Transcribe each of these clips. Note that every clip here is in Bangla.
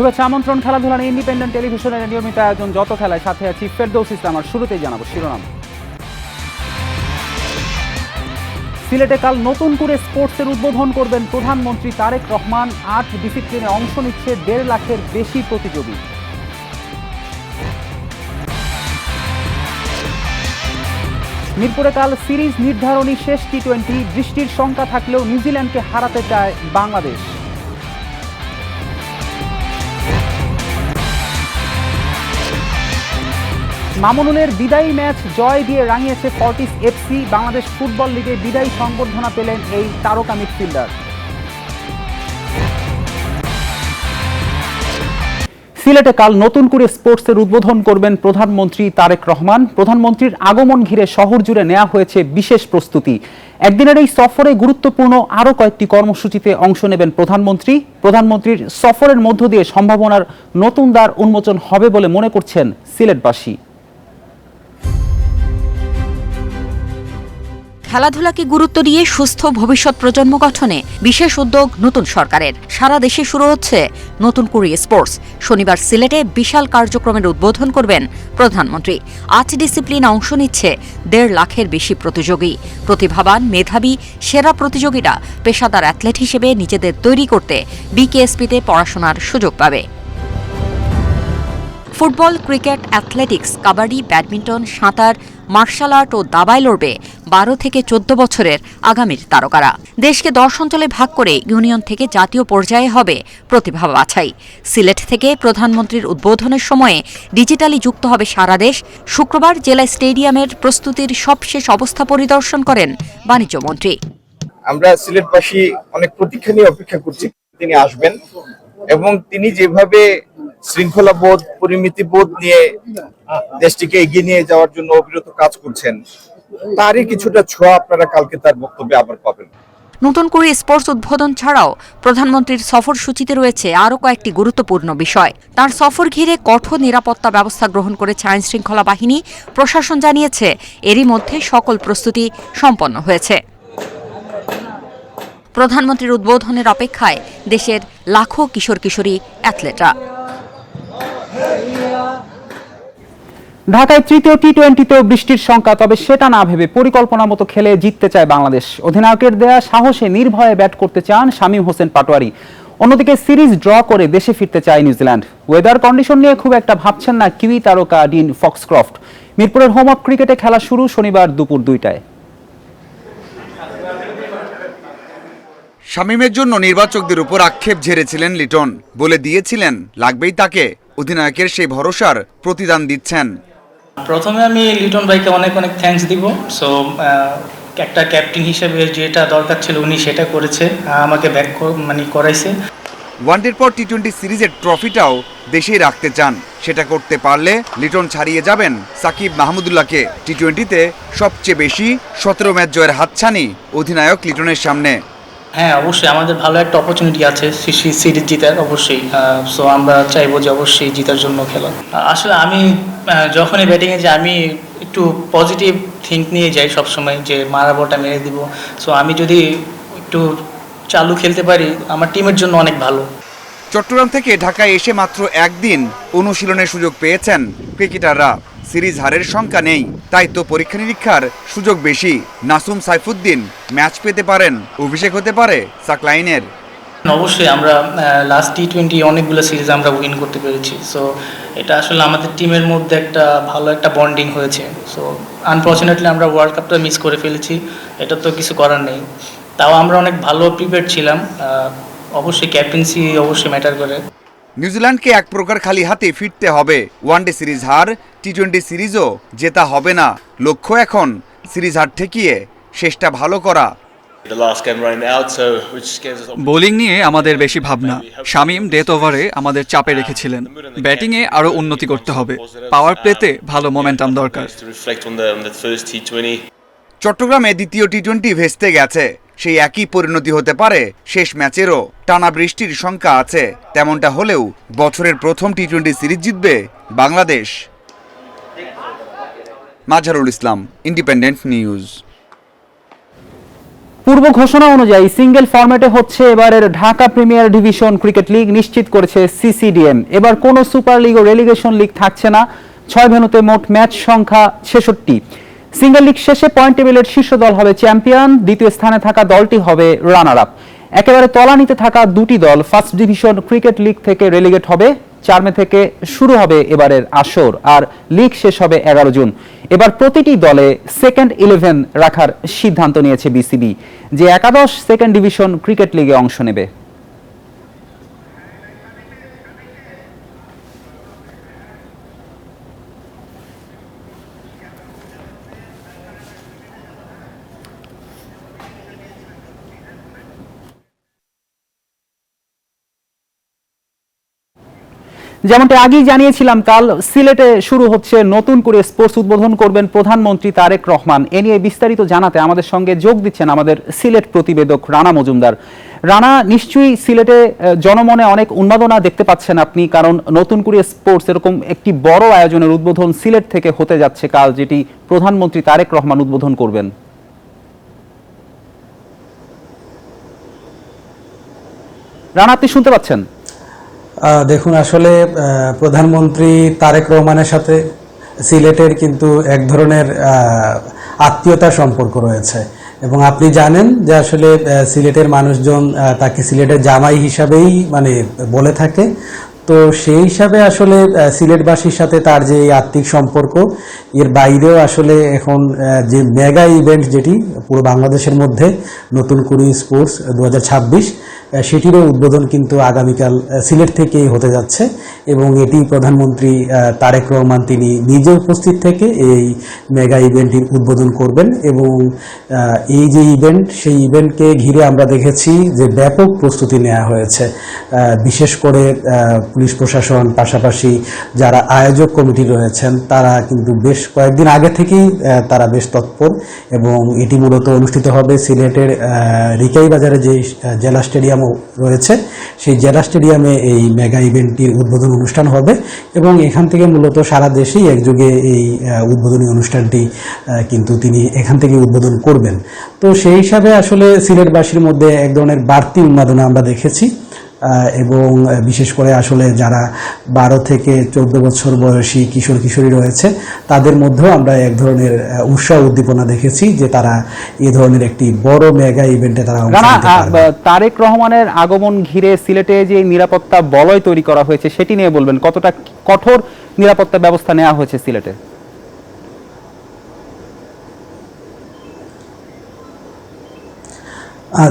শুভেচ্ছা আমন্ত্রণ খেলাধুলা নিয়ে ইন্ডিপেন্ডেন্ট টেলিভিশনের নিয়মিত আয়োজন যত খেলায়, সাথে আছি ফেরদৌস ইসলাম। আর শুরুতেই জানাবো শিরোনাম। সিলেটে কাল নতুন করে স্পোর্টসের উদ্বোধন করবেন প্রধানমন্ত্রী তারেক রহমান। ৮ ডিসিপ্লিনে অংশ নিচ্ছে ১.৫ লাখের বেশি প্রতিযোগী। মিরপুরে কাল সিরিজ নির্ধারণী শেষ টি-20। বৃষ্টির শঙ্কা থাকলেও নিউজিল্যান্ডকে হারাতে চায় বাংলাদেশ। মামুনুলের বিদায়ী ম্যাচ জয় দিয়ে রাঙিয়েছে ফর্টিস এফসি। বাংলাদেশ ফুটবল লিগে বিদায়ী সংবর্ধনা পেলেন এই তারকা মিডফিল্ডার। সিলেটে কাল নতুন করে স্পোর্টসের উদ্বোধন করবেন প্রধানমন্ত্রী তারেক রহমান। প্রধানমন্ত্রীর আগমন ঘিরে শহর জুড়ে নেওয়া হয়েছে বিশেষ প্রস্তুতি। একদিনের এই সফরে গুরুত্বপূর্ণ আরও কয়েকটি কর্মসূচিতে অংশ নেবেন প্রধানমন্ত্রী। প্রধানমন্ত্রীর সফরের মধ্য দিয়ে সম্ভাবনার নতুন দ্বার উন্মোচন হবে বলে মনে করছেন সিলেটবাসী। খেলাধুলাকে গুরুত্ব দিয়ে সুস্থ ভবিষ্যৎ প্রজন্ম গঠনে বিশেষ উদ্যোগ নতুন সরকারের। সারা দেশে শুরু হচ্ছে নতুন করে স্পোর্টস। শনিবার সিলেটে বিশাল কার্যক্রমের উদ্বোধন করবেন প্রধানমন্ত্রী। ৮ ডিসিপ্লিন অংশ নিচ্ছে ১.৫ লাখের বেশি প্রতিযোগী। প্রতিভাবান, মেধাবী, সেরা প্রতিযোগীরা পেশাদার অ্যাথলেট হিসেবে নিজেদের তৈরি করতে বিকেএসপিতে পড়াশোনার সুযোগ পাবে। Football, cricket, athletics, kabaddi, badminton, সাঁতার, মার্শাল আর্ট ও দাবায় লড়বে ১২ থেকে ১৪ বছরের আগামীর তারকারা। দেশকে ১০ অঞ্চলে ভাগ করে ইউনিয়ন থেকে জাতীয় পর্যায়ে হবে প্রতিভা বাছাই। সিলেট থেকে প্রধানমন্ত্রীর উদ্বোধনের সময়ে ডিজিটালি যুক্ত হবে সারা দেশ। শুক্রবার জেলা স্টেডিয়ামের প্রস্তুতির সবশেষ অবস্থা পরিদর্শন করেন বাণিজ্যমন্ত্রী। আমরা সিলেটবাসী অনেক প্রতীক্ষা নিয়ে অপেক্ষা করছি তিনি আসবেন, এবং তিনি যেভাবে শৃঙ্খলা বোধ, পরিমিতি বোধ নিয়ে দেশটিকে এগিয়ে নিয়ে যাওয়ার জন্য অবিরত কাজ করছেন, তারই কিছুটা ছোঁয়া আপনারা কালকে তার বক্তব্যে আবার পাবেন। নতুন করে স্পোর্টস উদ্বোধন ছাড়াও প্রধানমন্ত্রীর সফর সূচিতে রয়েছে আরও কয়েকটি গুরুত্বপূর্ণ বিষয়। তার সফর ঘিরে কঠোর নিরাপত্তা ব্যবস্থা গ্রহণ করেছে আইন শৃঙ্খলা বাহিনী। প্রশাসন জানিয়েছে এরই মধ্যে সকল প্রস্তুতি সম্পন্ন হয়েছে। প্রধানমন্ত্রীর উদ্বোধনের অপেক্ষায় দেশের লাখো কিশোর কিশোরী অ্যাথলেটরা। ঢাকায় তৃতীয় টি-20তেও বৃষ্টির শঙ্কা, তবে সেটা না ভেবে পরিকল্পনা মতো খেলে জিততে চায় বাংলাদেশ। অধিনায়কের দেয়া সাহসে নির্ভয়ে ব্যাট করতে চান শামীম হোসেন পাটোয়ারি। অন্যদিকে সিরিজ ড্র করে দেশে ফিরতে চায় নিউজিল্যান্ড। ওয়েদার কন্ডিশন নিয়ে খুব একটা ভাবছেন না কিউই তারকা ডিন ফক্সক্রফট। মিরপুরের হোম অফ ক্রিকেটে খেলা শুরু শনিবার দুপুর 2টায়। শামীমের জন্য নির্বাচকদের উপর আক্ষেপ ঝেড়েছিলেন লিটন, বলে দিয়েছিলেন লাগবেই তাকে। অধিনায়কের সেই ভরসার প্রতিদান দিচ্ছেন। প্রথমে আমি লিটন ভাইকে অনেক অনেক থ্যাঙ্কস দিব। সো একটা ক্যাপ্টেন হিসেবে যেটা দরকার ছিল উনি সেটা করেছে, আমাকে ব্যাক করাইছে। ওয়ানডের পর টি-20 সিরিজের ট্রফিটাও দেশেই রাখতে চান। সেটা করতে পারলে লিটন ছাড়িয়ে যাবেন সাকিব মাহমুদুল্লাহকে। টি-20তে সবচেয়ে বেশি 17 ম্যাচ জয়ের হাতছানি অধিনায়ক লিটনের সামনে। হ্যাঁ, অবশ্যই আমাদের ভালো একটা অপরচুনিটি আছে সিরিজ জিতার, অবশ্যই। সো আমরা চাইবো যে অবশ্যই জিতার জন্য খেলা। আসলে আমি যখনই ব্যাটিংয়ে যাই আমি একটু পজিটিভ থিঙ্ক নিয়ে যাই সবসময়, যে মারা বলটা মেরে দিব। সো আমি যদি একটু চালু খেলতে পারি আমার টিমের জন্য অনেক ভালো। চট্টগ্রাম থেকে ঢাকায় এসে মাত্র একদিন অনুশীলনের সুযোগ পেয়েছেন ক্রিকেটাররা। সিরিজ হারের শঙ্কা নেই, তাই তো পরীক্ষা নিরীক্ষার সুযোগ বেশি। নাসুম সাইফুদ্দিন ম্যাচ পেতে পারেন, অভিষেক হতে পারে সাকলাইনের। অবশ্যই আমরা লাস্ট টি-20 অনেকগুলো সিরিজ আমরা উইন করতে পেরেছি। সো এটা আসলে আমাদের টিমের মধ্যে একটা ভালো একটা বন্ডিং হয়েছে। সো আনফর্চুনেটলি আমরা ওয়ার্ল্ড কাপটা মিস করে ফেলেছি, এটা তো কিছু করার নেই। তাও আমরা অনেক ভালো প্রিপেয়ার ছিলাম। অবশ্যই ক্যাপ্টেন্সি অবশ্যই ম্যাটার করে। নিউজিল্যান্ডকে এক প্রকার খালি হাতে ফিরতে হবে। ওয়ানডে সিরিজ হার, টি-20 সিরিজও জেতা হবে না। লক্ষ্য এখন সিরিজ হার ঠেকিয়ে শেষটা ভালো করা। বোলিং নিয়ে আমাদের বেশি ভাবনা। শামীম ডেথ ওভারে আমাদের চাপে রেখেছিলেন। ব্যাটিংয়ে আরও উন্নতি করতে হবে। পাওয়ার প্লেতে ভালো মোমেন্টাম দরকার। চট্টগ্রামে দ্বিতীয় টি-20 ভেস্তে গেছে। সেই একই পরিণতি হতে পারে শেষ ম্যাচেরও। টানা বৃষ্টির শঙ্কা আছে। তেমনটা হলেও বছরের প্রথম টি-20 সিরিজ জিতবে বাংলাদেশ। Mazharul Islam, independent news. পূর্ব ঘোষণা অনুযায়ী সিঙ্গেল ফরম্যাটে হচ্ছে এবারের Dhaka premier division cricket league, নিশ্চিত করেছে সিসিডিএম। এবার কোনো সুপার লিগ ও রেলিগেশন লিগ থাকছে না। 6 ভেন্যুতে মোট ম্যাচ সংখ্যা 66। সিঙ্গেল লিগ শেষে পয়েন্ট টেবিলের শীর্ষ দল হবে চ্যাম্পিয়ন, দ্বিতীয় স্থানে থাকা দলটি হবে রানার আপ। একেবারে তলানিতে থাকা দুটি দল ফার্স্ট ডিভিশন ক্রিকেট লিগ থেকে রেলিগেট হবে। 4 মে থেকে শুরু হবে এবারের আসর, আর লিগ শেষ হবে 11 জুন। এবার প্রতিটি দলে সেকেন্ড 11 রাখার সিদ্ধান্ত নিয়েছে বিসিবি, যে একাদশ সেকেন্ড ডিভিশন ক্রিকেট লিগে অংশ নেবে। যেমনটা আগেই জানিয়েছিলাম, কাল সিলেটে শুরু হচ্ছে নতুন করে স্পোর্টস উদ্বোধন করবেন প্রধানমন্ত্রী তারেক রহমান। এ নিয়ে বিস্তারিত জানাতে আমাদের সঙ্গে যোগ দিচ্ছেন আমাদের সিলেট প্রতিবেদক রানা মজুমদার। রানা, নিশ্চয়ই সিলেটে জনমনে অনেক উন্মাদনা দেখতে পাচ্ছেন আপনি, কারণ নতুন করে স্পোর্টস এরকম একটি বড় আয়োজনের উদ্বোধন সিলেট থেকে হতে যাচ্ছে কাল, যেটি প্রধানমন্ত্রী তারেক রহমান উদ্বোধন করবেন। রানা, আপনি শুনতে পাচ্ছেন? দেখুন, আসলে প্রধানমন্ত্রী তারেক রহমানের সাথে সিলেটের কিন্তু এক ধরনের আত্মীয়তার সম্পর্ক রয়েছে, এবং আপনি জানেন যে আসলে সিলেটের মানুষজন তাকে সিলেটের জামাই হিসাবেই মানে বলে থাকে। তো সেই হিসাবে আসলে সিলেটবাসীর সাথে তার যে আত্মিক সম্পর্ক, এর বাইরেও আসলে এখন যে মেগা ইভেন্ট যেটি পুরো বাংলাদেশের মধ্যে নতুন কুড়ি স্পোর্টস 2026, সেটিরও উদ্বোধন কিন্তু আগামীকাল সিলেট থেকেই হতে যাচ্ছে, এবং এটি প্রধানমন্ত্রী তারেক রহমান তিনি নিজে উপস্থিত থেকে এই মেগা ইভেন্টটির উদ্বোধন করবেন। এবং এই যে ইভেন্ট, সেই ইভেন্টকে ঘিরে আমরা দেখেছি যে ব্যাপক প্রস্তুতি নেওয়া হয়েছে। বিশেষ করে পুলিশ প্রশাসন, পাশাপাশি যারা আয়োজক কমিটি রয়েছেন, তারা কিন্তু বেশ কয়েকদিন আগে থেকেই তারা বেশ তৎপর, এবং এটি মূলত অনুষ্ঠিত হবে সিলেটের রিকাই বাজারে যে জেলা স্টেডিয়াম রয়েছে, সেই জেলা স্টেডিয়ামে এই মেগা ইভেন্টটির উদ্বোধন অনুষ্ঠান হবে, এবং এখান থেকে মূলত সারা দেশেই একযোগে এই উদ্বোধনী অনুষ্ঠানটি কিন্তু তিনি এখান থেকে উদ্বোধন করবেন। তো সেই হিসাবে আসলে সিলেটবাসীর মধ্যে এক ধরনের বাড়তি উন্মাদনা আমরা দেখেছি, এবং বিশেষ করে আসলে যারা 12 থেকে 14 বছর বয়সী কিশোর কিশোরী রয়েছে, তাদের মধ্যেও আমরা এক ধরনের উৎসাহ উদ্দীপনা দেখেছি যে তারা এই ধরনের একটি বড় মেগা ইভেন্টে তারা অংশ নিতে পারবে। তারেক রহমানের আগমন ঘিরে সিলেটে যে নিরাপত্তা বলয় তৈরি করা হয়েছে, সেটি নিয়ে বলবেন, কতটা কঠোর নিরাপত্তা ব্যবস্থা নেওয়া হয়েছে সিলেটে?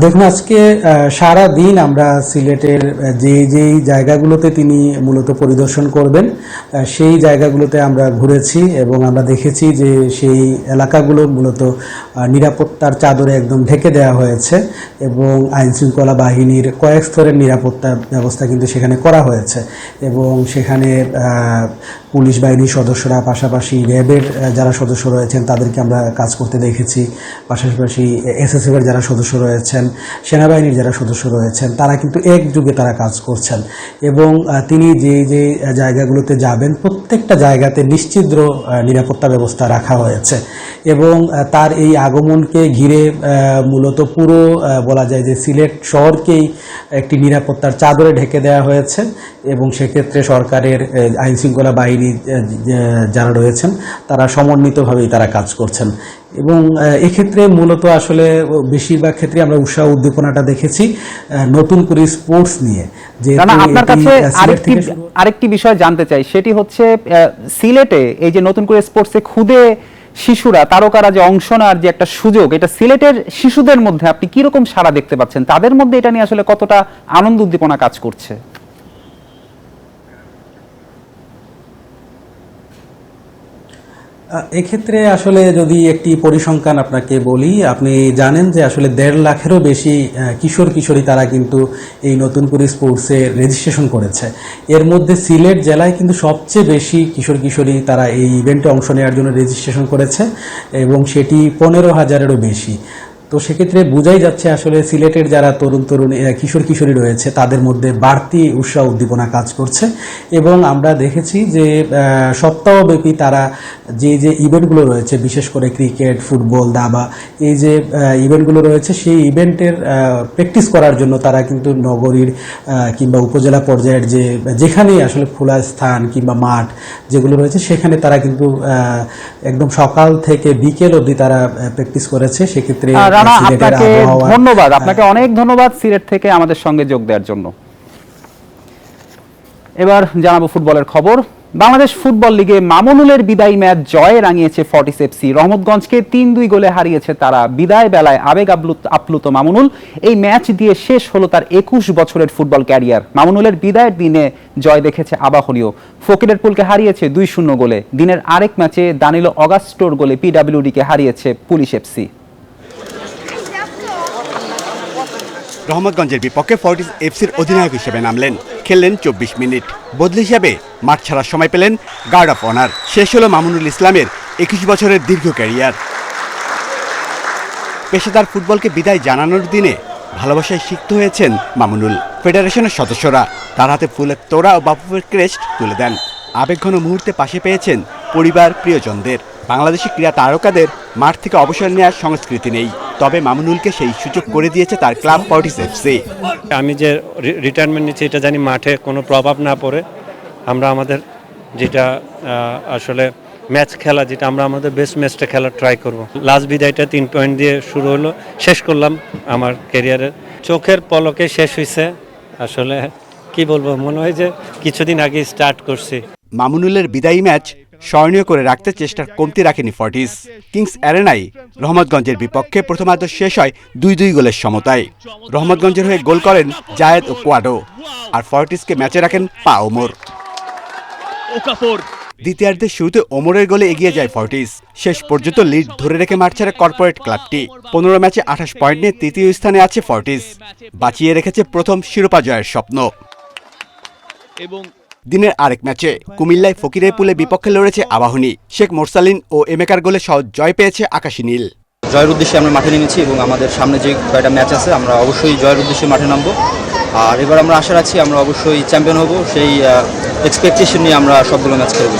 দেখুন, আজকে সারা দিন আমরা সিলেটের যেই জায়গাগুলোতে তিনি মূলত পরিদর্শন করবেন, সেই জায়গাগুলোতে আমরা ঘুরেছি, এবং আমরা দেখেছি যে সেই এলাকাগুলো মূলত নিরাপত্তার চাদরে একদম ঢেকে দেওয়া হয়েছে, এবং আইনশৃঙ্খলা বাহিনীর কয়েক স্তরের নিরাপত্তা ব্যবস্থা কিন্তু সেখানে করা হয়েছে। এবং সেখানে পুলিশ বাহিনীর সদস্যরা, পাশাপাশি র্যাবের যারা সদস্য রয়েছেন তাদেরকে আমরা কাজ করতে দেখেছি, পাশাপাশি এসএসএফের যারা সদস্য রয়েছেন, সেনাবাহিনীর যারা সদস্য রয়েছেন, তারা কিন্তু একযোগে তারা কাজ করছেন। এবং তিনি যে জায়গাগুলোতে যাবেন, প্রত্যেকটা জায়গাতে নিশ্চিদ্র নিরাপত্তা ব্যবস্থা রাখা হয়েছে, এবং তার এই আগমনকে ঘিরে মূলত পুরো বলা যায় যে সিলেট শহরকেই একটি নিরাপত্তার চাদরে ঢেকে দেওয়া হয়েছে। এবং সেক্ষেত্রে সরকারের আইনশৃঙ্খলা বাহিনী যারা রয়েছেন, তারা সমন্বিতভাবেই তারা কাজ করছেন। এবং এক্ষেত্রে মূলত আসলে বেশিরভাগ ক্ষেত্রে আমরা উৎসাহ উদ্দীপনাটা দেখেছি নতুন করে স্পোর্টস নিয়ে। যে আপনার কাছে আরেকটি বিষয় জানতে চাই, সেটি হচ্ছে সিলেটে এই যে নতুন করে স্পোর্টসে খুদে শিশুরা, তারকারা যে অংশ নেওয়ার যে একটা সুযোগ, এটা সিলেটের শিশুদের মধ্যে আপনি কিরকম সাড়া দেখতে পাচ্ছেন? তাদের মধ্যে এটা নিয়ে আসলে কতটা আনন্দ উদ্দীপনা কাজ করছে? এক্ষেত্রে আসলে যদি একটি পরিসংখ্যান আপনাকে বলি, আপনি জানেন যে আসলে 1.5 লাখেরও বেশি কিশোর কিশোরী তারা কিন্তু এই নতুন করে স্পোর্টসে রেজিস্ট্রেশন করেছে। এর মধ্যে সিলেট জেলায় কিন্তু সবচেয়ে বেশি কিশোর কিশোরী তারা এই ইভেন্টে অংশ নেওয়ার জন্য রেজিস্ট্রেশন করেছে, এবং সেটি 15,000-এরও বেশি। তো সেক্ষেত্রে বোঝাই যাচ্ছে আসলে সিলেটের যারা তরুণ কিশোর কিশোরী রয়েছে তাদের মধ্যে বাড়তি উৎসাহ উদ্দীপনা কাজ করছে। এবং আমরা দেখেছি যে সপ্তাহব্যাপী তারা যে ইভেন্টগুলো রয়েছে, বিশেষ করে ক্রিকেট, ফুটবল, দাবা, এই যে ইভেন্টগুলো রয়েছে সেই ইভেন্টের প্র্যাকটিস করার জন্য তারা কিন্তু নগরীর কিংবা উপজেলা পর্যায়ের যেখানেই আসলে খোলা স্থান কিংবা মাঠ যেগুলো রয়েছে সেখানে তারা কিন্তু একদম সকাল থেকে বিকেল অবধি তারা প্র্যাকটিস করেছে। সেক্ষেত্রে রানা, সিলেটের আপনাকে আবহাওয়া ধন্যবাদ, আপনাকে অনেক ধন্যবাদ সিলেট থেকে আমাদের সঙ্গে যোগ দেওয়ার জন্য। এবার জানাবো ফুটবলের খবর। বাংলাদেশ ফুটবল লিগে মামুনুলের বিদায়ী ম্যাচ জয়ে রাঙিয়েছে ফর্টিস এফসি। রহমতগঞ্জকে ৩-২ গোলে হারিয়েছে তারা। বিদায় বেলায় আবেগ আপ্লুত মামুনুল। এই ম্যাচ দিয়ে শেষ হলো তার ২১ বছরের ফুটবল ক্যারিয়ার। মামুনুলের বিদায়ের দিনে জয় দেখেছে আবাহনীও। ফকিরের পুলকে হারিয়েছে ২-০ গোলে। দিনের আরেক ম্যাচে দানিলো অগাস্টোর গোলে পিডব্লিউডিকে হারিয়েছে পুলিশ এফসি। রহমতগঞ্জের বিপক্ষে ফর্টিস এফসির অধিনায়ক হিসেবে নামলেন, খেললেন ২৪ মিনিট। বদলি হিসাবে মাঠ ছাড়ার সময় পেলেন গার্ড অফ অনার। শেষ হলো মামুনুল ইসলামের ২১ বছরের দীর্ঘ ক্যারিয়ার। পেশাদার ফুটবলকে বিদায় জানানোর দিনে ভালোবাসায় সিক্ত হয়েছেন মামুনুল। ফেডারেশনের সদস্যরা তার হাতে ফুলের তোড়া ও বাফুফের ক্রেস্ট তুলে দেন। আবেগঘন মুহূর্তে পাশে পেয়েছেন পরিবার, প্রিয়জনদের। বাংলাদেশি ক্রীড়া তারকাদের মাঠ থেকে অবসর নেওয়ার সংস্কৃতি নেই, তবে মামুনুলকে সেই সুযোগ করে দিয়েছে তার ক্লাব ফর্টিস এফসি। আমি যে রিটায়ারমেন্ট নিচ্ছি এটা জানি মাঠে কোনো প্রভাব না পড়ে। আমরা আমাদের যেটা আসলে ম্যাচ খেলা, যেটা আমরা আমাদের বেস্ট ম্যাচটা খেলার ট্রাই করব। লাস্ট বিদায়টা 3 পয়েন্ট দিয়ে শুরু হলো, শেষ করলাম আমার ক্যারিয়ারের। চোখের পলকে শেষ হয়েছে। আসলে কি বলবো, মনে হয় যে কিছুদিন আগে স্টার্ট করছি। মামুনুলের বিদায়ী ম্যাচ স্মরণীয় করে রাখতে চেষ্টার কমতি রাখেনি ফর্টিস। কিংস অ্যারেনায় রহমতগঞ্জের বিপক্ষে প্রথমার্ধ শেষ হয় ২-২ গোলের সমতায়। রহমতগঞ্জের হয়ে গোল করেন জায়েদ ও কোয়াডো, আর ফর্টিসকে ম্যাচে রাখেন পা ওমর। দ্বিতীয়ার্ধের শুরুতে ওমরের গোলে এগিয়ে যায় ফর্টিস। শেষ পর্যন্ত লিড ধরে রেখে মাঠ ছাড়ে কর্পোরেট ক্লাবটি। ১৫ ম্যাচে ২৮ পয়েন্ট নিয়ে তৃতীয় স্থানে আছে ফর্টিস। বাঁচিয়ে রেখেছে প্রথম শিরোপা জয়ের স্বপ্ন। দিনের আরেক ম্যাচে কুমিল্লায় ফকিরের পুলে বিপক্ষে লড়েছে আবাহনী। শেখ মোরসালিন ও এমেকার গোলে সহজ জয় পেয়েছে আকাশী নীল। জয়ের উদ্দেশ্যে আমরা মাঠে নেমেছি এবং আমাদের সামনে যে কয়েকটা ম্যাচ আছে আমরা অবশ্যই জয়ের উদ্দেশ্যে মাঠে নামবো। আর এবার আমরা আশা রাখছি আমরা অবশ্যই চ্যাম্পিয়ন হব, সেই এক্সপেকটেশন নিয়ে আমরা সবগুলো ম্যাচ খেলব।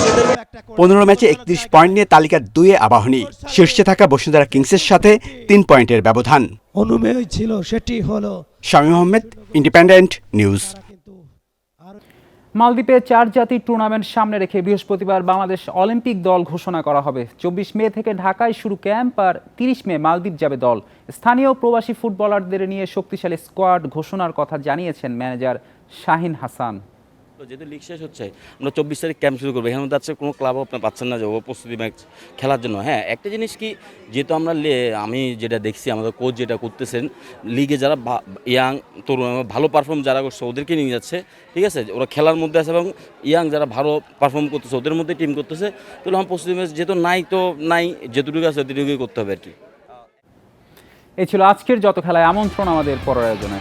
১৫ ম্যাচে ৩১ পয়েন্ট নিয়ে তালিকার ২-এ আবাহনী। শীর্ষে থাকা বসুন্ধরা কিংসের সাথে ৩ পয়েন্টের ব্যবধান। অনুমেয় ছিল, সেটি হলো। Shamim Ahmed, independent news. মালদ্বীপে ৪ জাতির টুর্নামেন্ট সামনে রেখে বৃহস্পতিবার বাংলাদেশ অলিম্পিক দল ঘোষণা করা হবে। ২৪ মে থেকে ঢাকায় শুরু ক্যাম্প, আর ৩০ মে মালদ্বীপ যাবে দল। স্থানীয় প্রবাসী ফুটবলারদের নিয়ে শক্তিশালী স্কোয়াড ঘোষণার কথা জানিয়েছেন ম্যানেজার শাহিন হাসান। যেহেতু লিগ শেষ হচ্ছে, আমরা 24 তারিখ ক্যাম্প শুরু করবো। এখানে মধ্যে আছে কোনো ক্লাবও আপনার পাচ্ছেন না যে ও প্রস্তুতি ম্যাচ খেলার জন্য। হ্যাঁ, একটা জিনিস কি, যেহেতু আমরা আমি যেটা দেখছি আমাদের কোচ যেটা করতেছেন, লিগে যারা ইয়াং তরুণ ভালো পারফর্ম যারা করছে ওদেরকে নিয়ে যাচ্ছে, ঠিক আছে, ওরা খেলার মধ্যে আছে এবং ইয়াং যারা ভালো পারফর্ম করতেছে ওদের মধ্যে টিম করতেছে। তাহলে আমার প্রস্তুতি ম্যাচ যেহেতু নাই, যেটুকু আছে অতটুকুই করতে হবে আর কি। এই ছিল আজকের যত খেলায় আমন্ত্রণ আমাদের পরের আয়োজনে।